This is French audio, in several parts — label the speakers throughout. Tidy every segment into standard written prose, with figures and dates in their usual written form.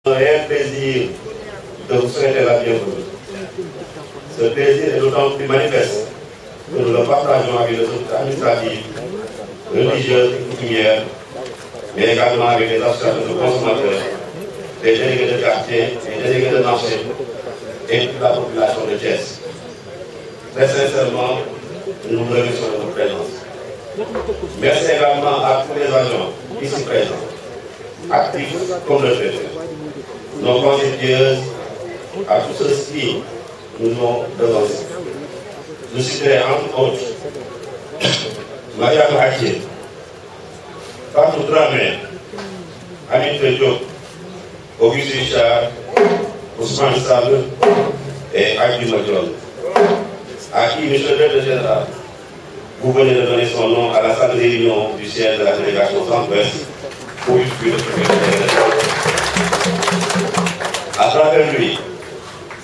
Speaker 1: Un réel plaisir de vous souhaiter la bienvenue. Ce plaisir est d'autant plus manifeste que nous le partageons avec les autorités administratives, religieuses et coutumières, mais également avec les associations de consommateurs, les délégués de quartier, les délégués de marché et toute la population de Thiès. Très sincèrement, nous vous remercions de votre présence. Merci également à tous les agents ici présents, actifs comme le préfet, nos conseillers, à tous ceux qui nous ont devancés. Je citerai entre autres Mariam Hakim, Fatou Dramé, Annie Diop, Auguste Richard, Ousmane Sall et Agui Madiol, à qui, monsieur le directeur général, vous venez de donner son nom à la salle de réunion du siège de la délégation Centre-Ouest pour discuter de ce à travers lui,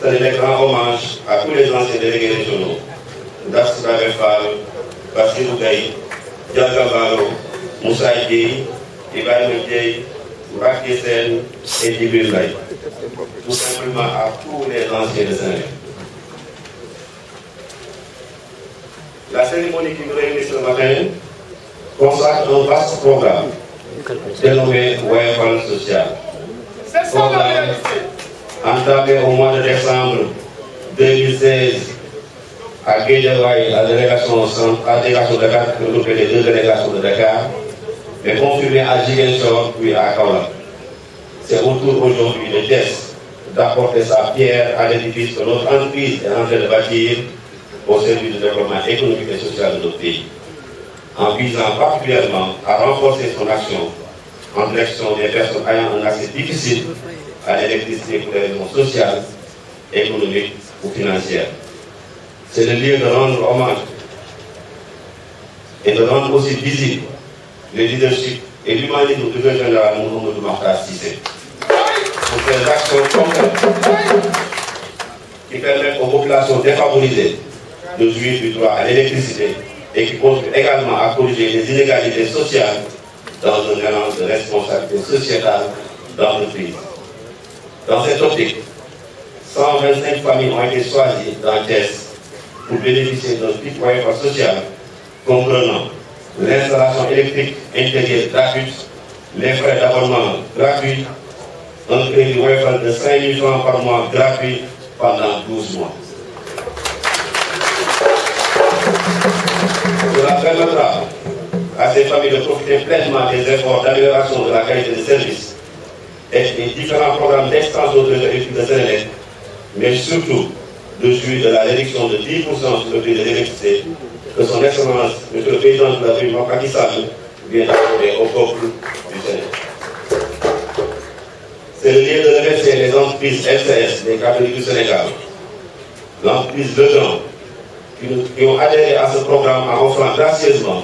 Speaker 1: c'est des grands hommages à tous les anciens délégués régionaux, Dassou Fall, Bassirou Gaye, Diaga Baro, Moussa Gueye, Ibrahim Gueye, Mbaki Sen et Djibril Laye. Tout simplement à tous les anciens de Sénégal. La cérémonie qui nous réunit ce matin consacre un vaste programme dénommé Woyofal Social. Programme entamé au mois de décembre 2016 à Guédiawaye, la délégation de Dakar, regroupée les deux délégations de Dakar, mais confirmé à Ziguinchor puis à Kaolack. C'est au tour aujourd'hui de Thiès d'apporter sa pierre à l'édifice que notre entreprise est en train de bâtir au service du développement économique et social de notre pays, en visant particulièrement à renforcer son action en direction des personnes ayant un accès difficile à l'électricité pour des raisons sociales, économiques ou financières. C'est le lieu de rendre hommage et de rendre aussi visible le leadership et l'humanisme du gouverneur général Mouhamadou Makhtar Cissé pour ces actions concrètes qui permettent aux populations défavorisées de jouir du droit à l'électricité et qui contribuent également à corriger les inégalités sociales dans un mélange de responsabilité sociétale d'entreprise. Dans cette optique, 125 familles ont été choisies dans Thiès pour bénéficier d'un kit Woyofal social comprenant l'installation électrique intégrée gratuite, les frais d'abonnement gratuits, un crédit Woyofal de 5 000 francs par mois gratuit pendant 12 mois. Cela permettra à ces familles de profiter pleinement des efforts d'amélioration de la qualité de service et des différents programmes d'extension de l'électricité de Sénélec, mais surtout de jouir de la réduction de 10% sur le prix de l'électricité que son Excellence, Monsieur le Président de la République, Macky Sall, vient d'accorder au peuple du Sénégal. C'est le lieu de remercier les entreprises LCS, les catholiques du Sénégal, l'entreprise Legrand, qui ont adhéré à ce programme en offrant gracieusement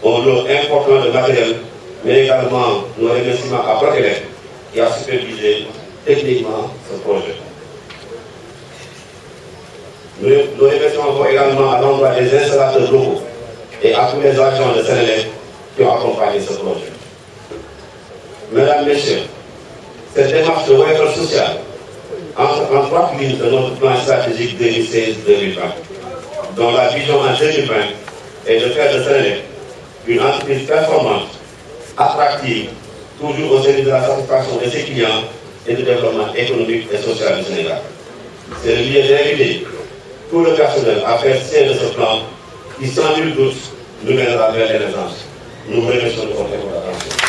Speaker 1: un lot important de matériel, mais également nos remerciements à Protelec qui a supervisé techniquement ce projet. Nos remerciements vont également à l'endroit des installateurs locaux et à tous les agents de Sénélec qui ont accompagné ce projet. Mesdames, Messieurs, cette démarche de Woyofal social entre en droite ligne de notre plan stratégique 2016-2020, dont la vision en 2020 est de faire de Sénélec une entreprise performante, attractive, toujours au service de la satisfaction de ses clients et du développement économique et social du Sénégal. C'est le lieu d'inviter tout le personnel à faire sienne de ce plan qui, sans nul doute, nous mènera vers l'émergence. Nous remercions de votre attention.